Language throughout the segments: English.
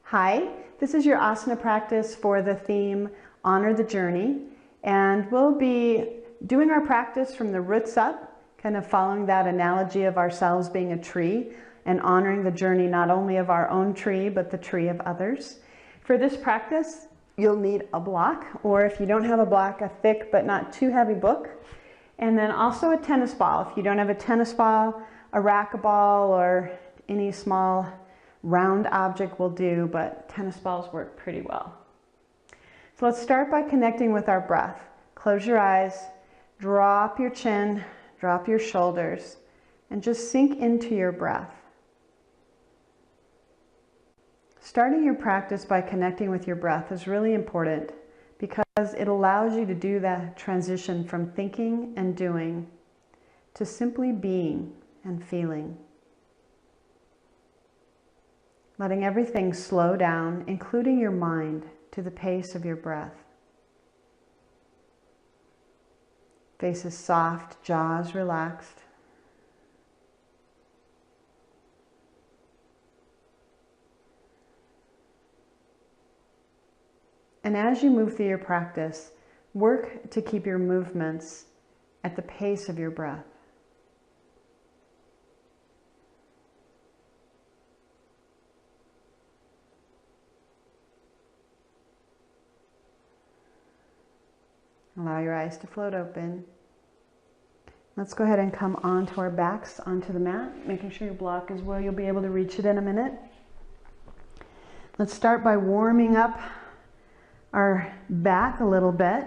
Hi, this is your asana practice for the theme Honor the Journey, and we'll be doing our practice from the roots up, kind of following that analogy of ourselves being a tree and honoring the journey not only of our own tree but the tree of others. For this practice, you'll need a block, or if you don't have a block, a thick but not too heavy book, and then also a tennis ball. If you don't have a tennis ball, a racquetball, or any small round object will do, but tennis balls work pretty well. So let's start by connecting with our breath. Close your eyes, drop your chin, drop your shoulders, and just sink into your breath. Starting your practice by connecting with your breath is really important because it allows you to do that transition from thinking and doing to simply being and feeling. Letting everything slow down, including your mind, to the pace of your breath. Face is soft, jaws relaxed. And as you move through your practice, work to keep your movements at the pace of your breath. Allow your eyes to float open. Let's go ahead and come onto our backs, onto the mat, making sure your block is where you'll be able to reach it in a minute. Let's start by warming up our back a little bit.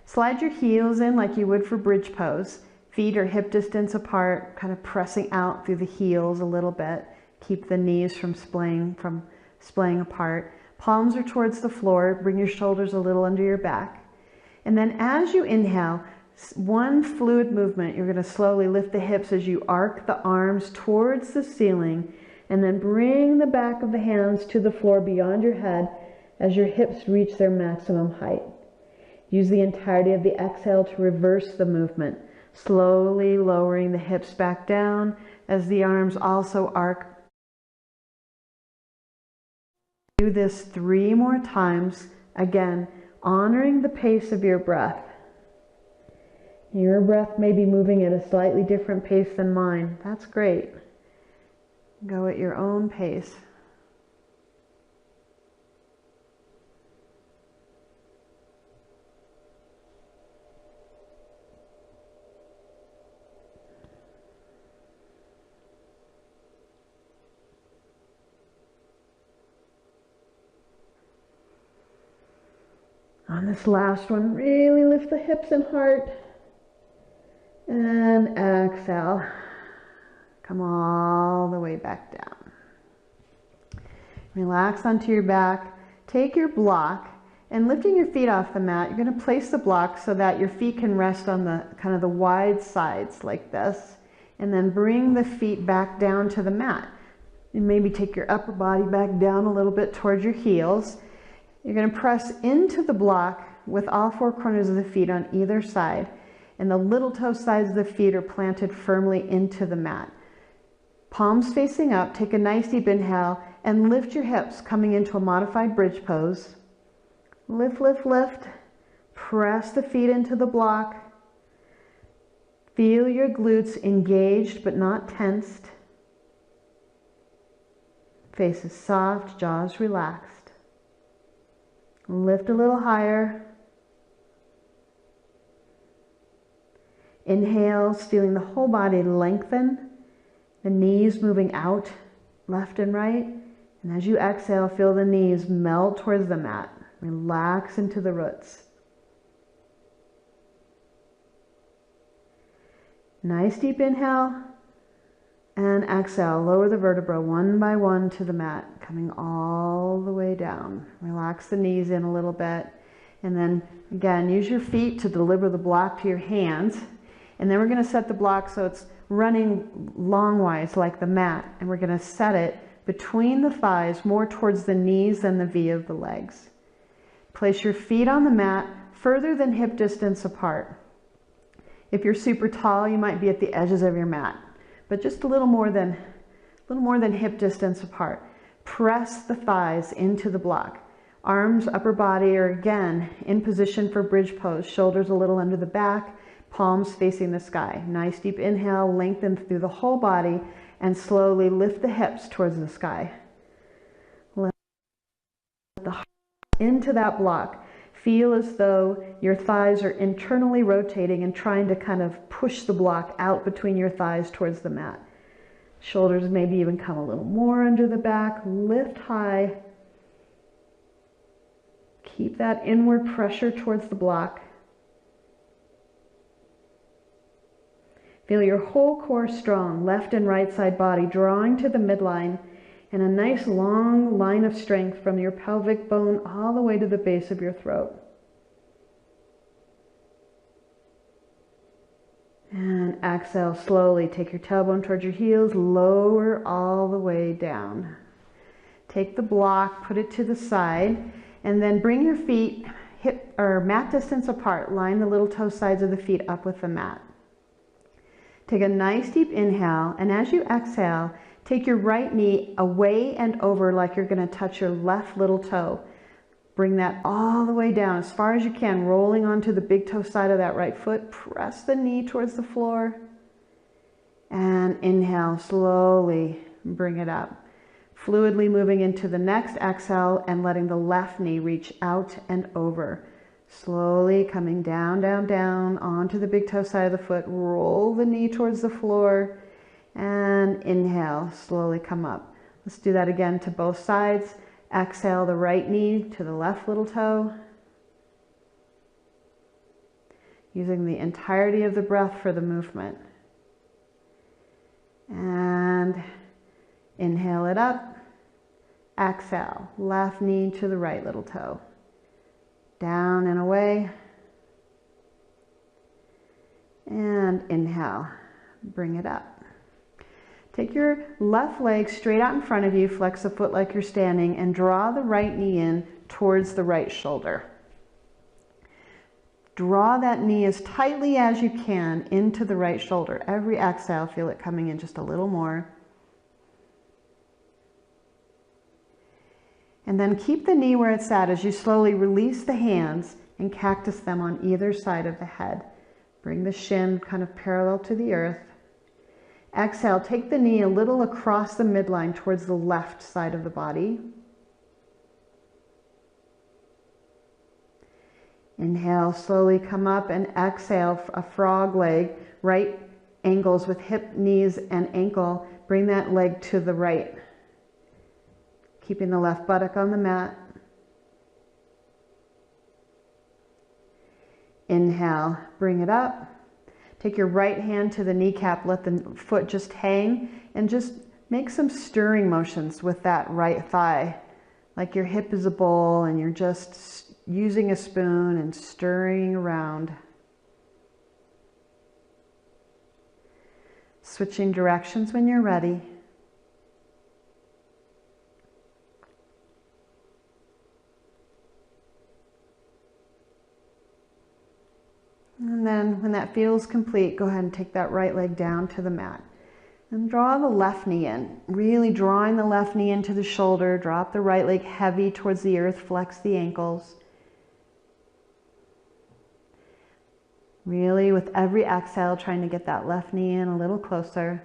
Slide your heels in like you would for bridge pose. Feet are hip distance apart, kind of pressing out through the heels a little bit. Keep the knees from splaying apart. Palms are towards the floor. Bring your shoulders a little under your back. And then as you inhale, one fluid movement, you're going to slowly lift the hips as you arc the arms towards the ceiling, and then bring the back of the hands to the floor beyond your head as your hips reach their maximum height. Use the entirety of the exhale to reverse the movement, slowly lowering the hips back down as the arms also arc. Do this 3 more times, again, honoring the pace of your breath. Your breath may be moving at a slightly different pace than mine. That's great. Go at your own pace. On this last one, really lift the hips and heart. And exhale. Come all the way back down. Relax onto your back. Take your block and lifting your feet off the mat, you're going to place the block so that your feet can rest on the kind of the wide sides like this. And then bring the feet back down to the mat. And maybe take your upper body back down a little bit towards your heels. You're going to press into the block with all 4 corners of the feet on either side, and the little toe sides of the feet are planted firmly into the mat. Palms facing up, take a nice deep inhale and lift your hips, coming into a modified bridge pose. Lift, lift, lift. Press the feet into the block. Feel your glutes engaged but not tensed. Face is soft, jaws relaxed. Lift a little higher. Inhale, feeling the whole body lengthen, the knees moving out left and right. And as you exhale, feel the knees melt towards the mat. Relax into the roots. Nice deep inhale. And exhale, lower the vertebra one by one to the mat, coming all the way down. Relax the knees in a little bit. And then again, use your feet to deliver the block to your hands. And then we're going to set the block so it's running longwise like the mat. And we're going to set it between the thighs, more towards the knees than the V of the legs. Place your feet on the mat further than hip distance apart. If you're super tall, you might be at the edges of your mat, but just a little more than hip distance apart. Press the thighs into the block. Arms, upper body are again in position for bridge pose. Shoulders a little under the back, palms facing the sky. Nice deep inhale, lengthen through the whole body, and slowly lift the hips towards the sky. Lift the heart into that block. Feel as though your thighs are internally rotating and trying to kind of push the block out between your thighs towards the mat. Shoulders maybe even come a little more under the back. Lift high. Keep that inward pressure towards the block. Feel your whole core strong, left and right side body drawing to the midline, and a nice long line of strength from your pelvic bone all the way to the base of your throat. And exhale slowly. Take your tailbone towards your heels, lower all the way down. Take the block, put it to the side, and then bring your feet hip or mat distance apart. Line the little toe sides of the feet up with the mat. Take a nice deep inhale, and as you exhale, take your right knee away and over like you're going to touch your left little toe. Bring that all the way down as far as you can, rolling onto the big toe side of that right foot. Press the knee towards the floor. And inhale, slowly bring it up. Fluidly moving into the next exhale and letting the left knee reach out and over. Slowly coming down, down, down onto the big toe side of the foot. Roll the knee towards the floor and inhale, slowly come up. Let's do that again to both sides. Exhale the right knee to the left little toe. Using the entirety of the breath for the movement. And inhale it up. Exhale, left knee to the right little toe. Down and away. And inhale, bring it up. Take your left leg straight out in front of you, flex the foot like you're standing, and draw the right knee in towards the right shoulder. Draw that knee as tightly as you can into the right shoulder. Every exhale, feel it coming in just a little more. And then keep the knee where it's at as you slowly release the hands and cactus them on either side of the head. Bring the shin kind of parallel to the earth. Exhale, take the knee a little across the midline towards the left side of the body. Inhale, slowly come up, and exhale, a frog leg, right angles with hip, knees, and ankle. Bring that leg to the right. Keeping the left buttock on the mat. Inhale, bring it up. Take your right hand to the kneecap, let the foot just hang, and just make some stirring motions with that right thigh. Like your hip is a bowl and you're just using a spoon and stirring around. Switching directions when you're ready. And then when that feels complete, go ahead and take that right leg down to the mat. And draw the left knee in, really drawing the left knee into the shoulder. Drop the right leg heavy towards the earth, flex the ankles. Really with every exhale, trying to get that left knee in a little closer.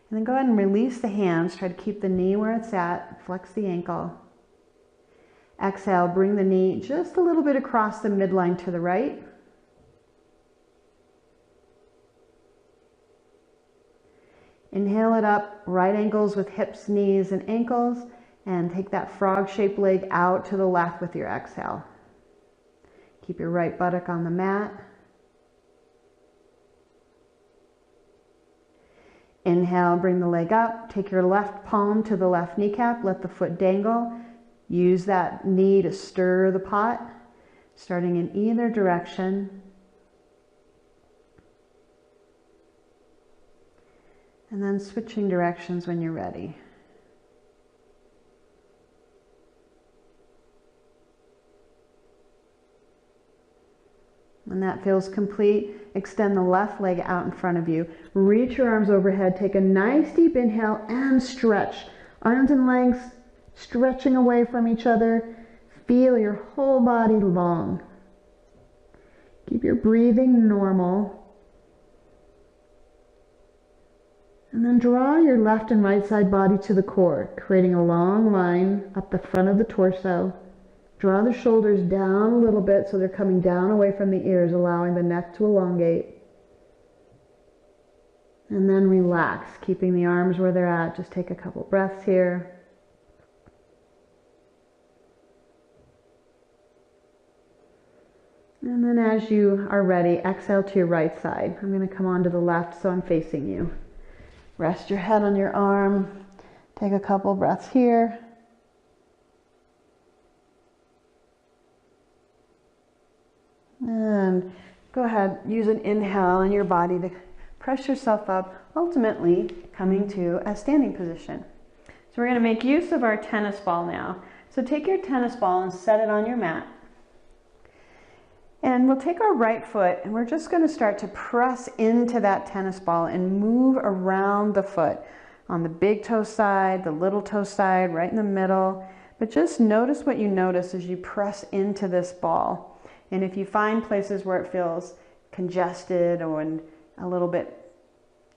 And then go ahead and release the hands. Try to keep the knee where it's at, flex the ankle. Exhale, bring the knee just a little bit across the midline to the right. Inhale it up, right angles with hips, knees, and ankles, and take that frog-shaped leg out to the left with your exhale. Keep your right buttock on the mat. Inhale, bring the leg up, take your left palm to the left kneecap, let the foot dangle. Use that knee to stir the pot, starting in either direction. And then switching directions when you're ready. When that feels complete, extend the left leg out in front of you. Reach your arms overhead. Take a nice deep inhale and stretch. Arms and legs stretching away from each other. Feel your whole body long. Keep your breathing normal. And then draw your left and right side body to the core, creating a long line up the front of the torso. Draw the shoulders down a little bit so they're coming down away from the ears, allowing the neck to elongate. And then relax, keeping the arms where they're at. Just take a couple breaths here. And then as you are ready, exhale to your right side. I'm going to come on to the left so I'm facing you. Rest your head on your arm. Take a couple breaths here. And go ahead, use an inhale in your body to press yourself up, ultimately coming to a standing position. So we're going to make use of our tennis ball now. So take your tennis ball and set it on your mat. And we'll take our right foot and we're just going to start to press into that tennis ball and move around the foot on the big toe side, the little toe side, right in the middle. But just notice what you notice as you press into this ball. And if you find places where it feels congested or a little bit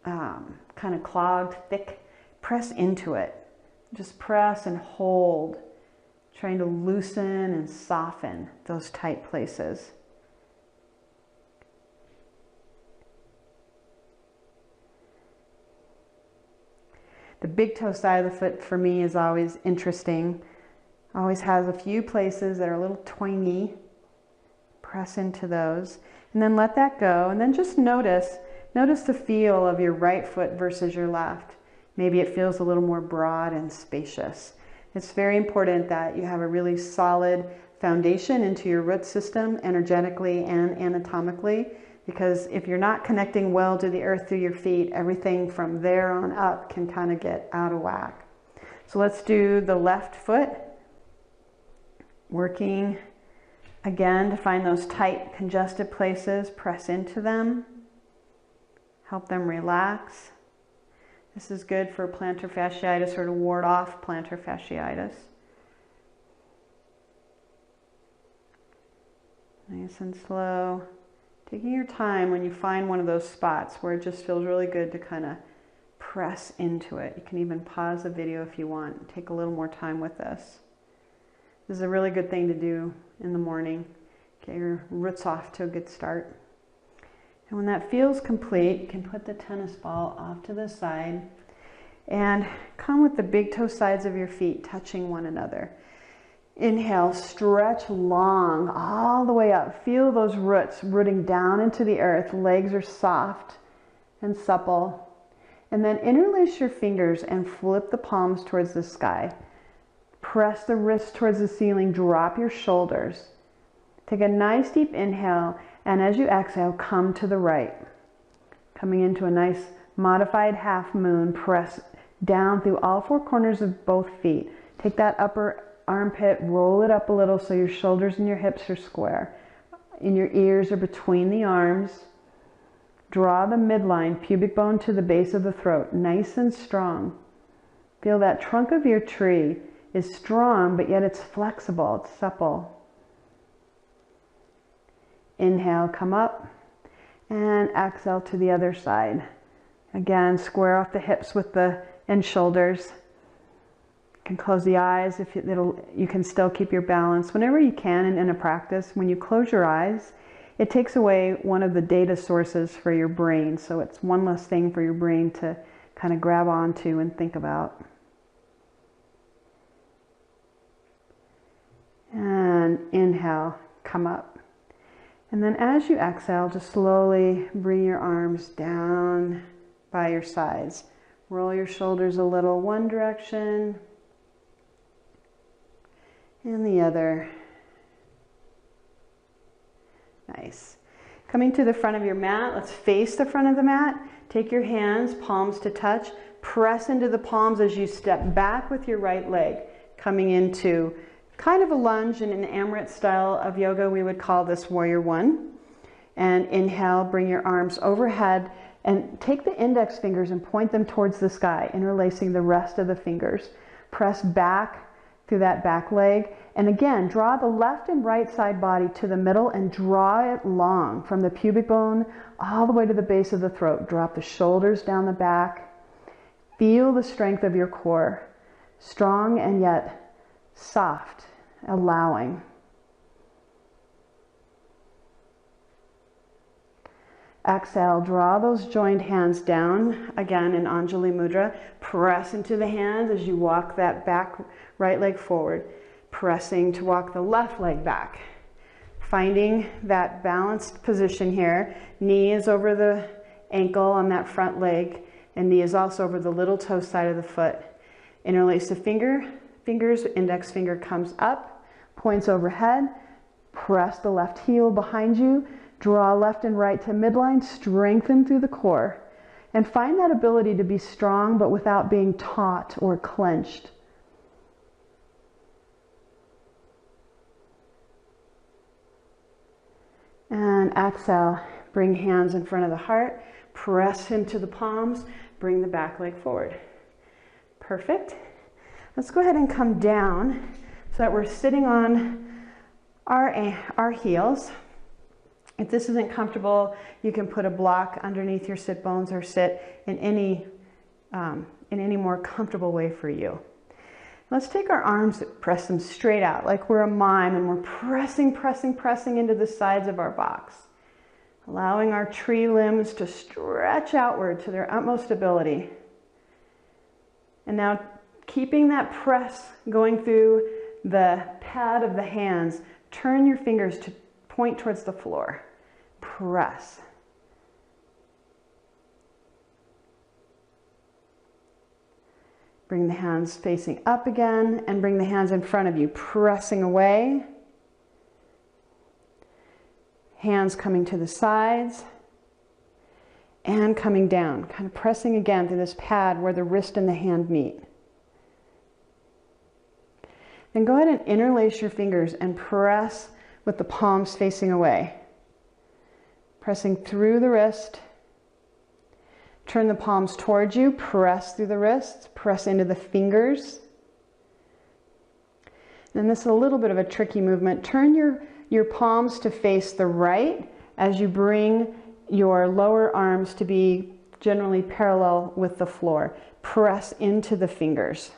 kind of clogged, thick, press into it. Just press and hold, trying to loosen and soften those tight places. The big toe side of the foot for me is always interesting. Always has a few places that are a little twangy. Press into those and then let that go, and then just notice the feel of your right foot versus your left. Maybe it feels a little more broad and spacious. It's very important that you have a really solid foundation into your root system energetically and anatomically, because if you're not connecting well to the earth through your feet, everything from there on up can kind of get out of whack. So let's do the left foot, working again to find those tight, congested places, press into them, help them relax. This is good for plantar fasciitis, or to ward off plantar fasciitis. Nice and slow. Taking your time when you find one of those spots where it just feels really good to kind of press into it. You can even pause the video if you want. Take a little more time with this. This is a really good thing to do in the morning. Get your roots off to a good start. And when that feels complete, you can put the tennis ball off to the side and come with the big toe sides of your feet touching one another. Inhale, stretch long all the way up. Feel those roots rooting down into the earth. Legs are soft and supple. And then interlace your fingers and flip the palms towards the sky. Press the wrists towards the ceiling, drop your shoulders. Take a nice deep inhale, and as you exhale, come to the right. Coming into a nice modified half moon, press down through all four corners of both feet. Take that upper armpit, roll it up a little so your shoulders and your hips are square. And your ears are between the arms. Draw the midline, pubic bone to the base of the throat, nice and strong. Feel that trunk of your tree is strong, but yet it's flexible, it's supple. Inhale, come up, and exhale to the other side. Again, square off the hips with and shoulders. You can close the eyes if you can still keep your balance. Whenever you can in a practice, when you close your eyes, it takes away one of the data sources for your brain. So it's one less thing for your brain to kind of grab onto and think about. And inhale, come up. And then as you exhale, just slowly bring your arms down by your sides. Roll your shoulders a little one direction and the other. Nice. Coming to the front of your mat, let's face the front of the mat. Take your hands, palms to touch. Press into the palms as you step back with your right leg, coming into kind of a lunge. In an Amrit style of yoga, we would call this warrior one. And inhale, bring your arms overhead and take the index fingers and point them towards the sky, interlacing the rest of the fingers. Press back through that back leg. And again, draw the left and right side body to the middle and draw it long from the pubic bone all the way to the base of the throat. Drop the shoulders down the back. Feel the strength of your core, strong and yet soft, allowing. Exhale, draw those joined hands down, again in Anjali Mudra. Press into the hands as you walk that back right leg forward. Pressing to walk the left leg back. Finding that balanced position here. Knee is over the ankle on that front leg, and knee is also over the little toe side of the foot. Interlace the fingers, index finger comes up, points overhead. Press the left heel behind you. Draw left and right to midline, strengthen through the core, and find that ability to be strong but without being taut or clenched. And exhale, bring hands in front of the heart, press into the palms, bring the back leg forward. Perfect. Let's go ahead and come down so that we're sitting on our heels. If this isn't comfortable, you can put a block underneath your sit bones or sit in any more comfortable way for you. Let's take our arms, press them straight out like we're a mime, and we're pressing into the sides of our box. Allowing our tree limbs to stretch outward to their utmost ability. And now keeping that press going through the pad of the hands, turn your fingers to point towards the floor. Press. Bring the hands facing up again and bring the hands in front of you, pressing away. Hands coming to the sides and coming down, kind of pressing again through this pad where the wrist and the hand meet. Then go ahead and interlace your fingers and press with the palms facing away. Pressing through the wrist. Turn the palms towards you, press through the wrists, press into the fingers. And this is a little bit of a tricky movement. Turn your palms to face the right as you bring your lower arms to be generally parallel with the floor. Press into the fingers.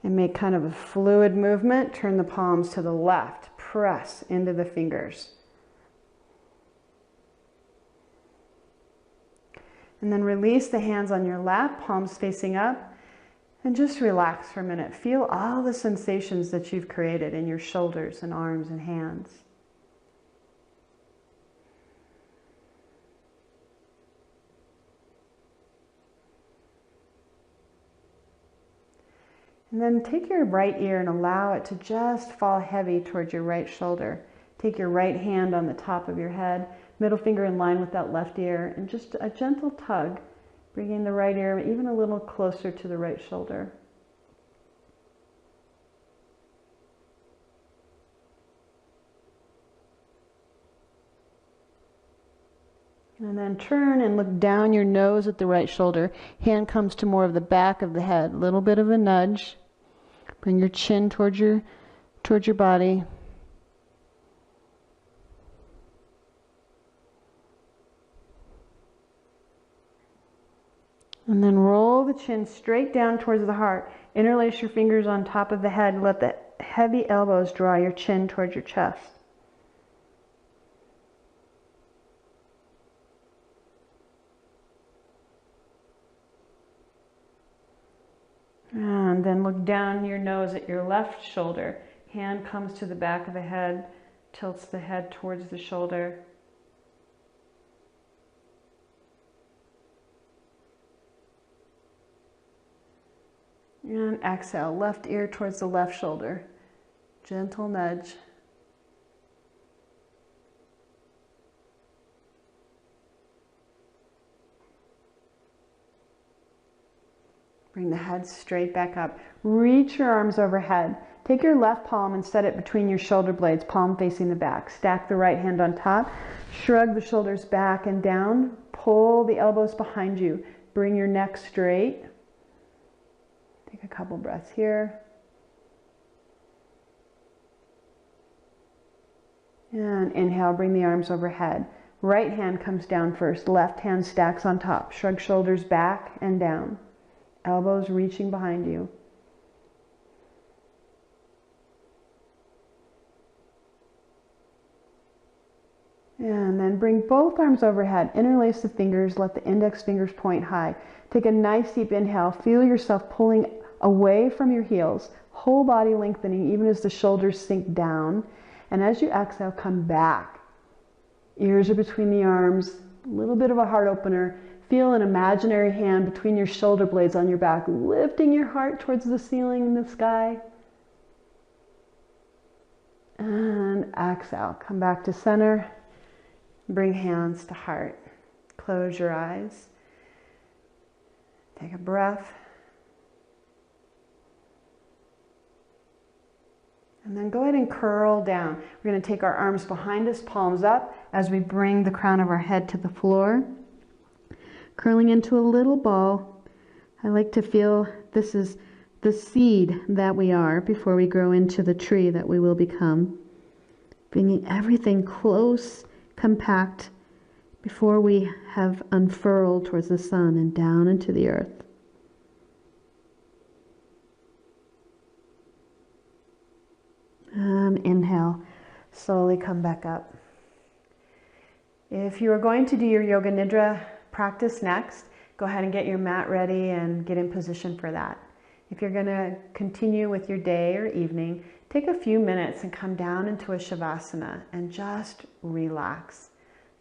And make kind of a fluid movement. Turn the palms to the left. Press into the fingers. And then release the hands on your lap, palms facing up, and just relax for a minute. Feel all the sensations that you've created in your shoulders and arms and hands. And then take your right ear and allow it to just fall heavy towards your right shoulder. Take your right hand on the top of your head, middle finger in line with that left ear, and just a gentle tug, bringing the right ear even a little closer to the right shoulder. And then turn and look down your nose at the right shoulder. Hand comes to more of the back of the head. A little bit of a nudge. Bring your chin towards your body. And then roll the chin straight down towards the heart. Interlace your fingers on top of the head. Let the heavy elbows draw your chin towards your chest. And then look down your nose at your left shoulder. Hand comes to the back of the head, tilts the head towards the shoulder. And exhale, left ear towards the left shoulder. Gentle nudge. Bring the head straight back up. Reach your arms overhead. Take your left palm and set it between your shoulder blades, palm facing the back. Stack the right hand on top. Shrug the shoulders back and down. Pull the elbows behind you. Bring your neck straight. Take a couple breaths here. And inhale, bring the arms overhead. Right hand comes down first. Left hand stacks on top. Shrug shoulders back and down. Elbows reaching behind you. And then bring both arms overhead. Interlace the fingers. Let the index fingers point high. Take a nice deep inhale. Feel yourself pulling away from your heels. Whole body lengthening even as the shoulders sink down. And as you exhale, come back. Ears are between the arms. A little bit of a heart opener. Feel an imaginary hand between your shoulder blades on your back, lifting your heart towards the ceiling and the sky. And exhale. Come back to center. Bring hands to heart. Close your eyes. Take a breath. And then go ahead and curl down. We're going to take our arms behind us, palms up, as we bring the crown of our head to the floor. Curling into a little ball. I like to feel this is the seed that we are before we grow into the tree that we will become. Bringing everything close, compact, before we have unfurled towards the sun and down into the earth. Inhale, slowly come back up. If you are going to do your Yoga Nidra practice next, go ahead and get your mat ready and get in position for that. If you're going to continue with your day or evening, take a few minutes and come down into a Shavasana and just relax.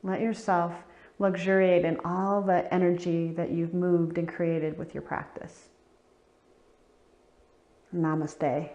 Let yourself luxuriate in all the energy that you've moved and created with your practice. Namaste.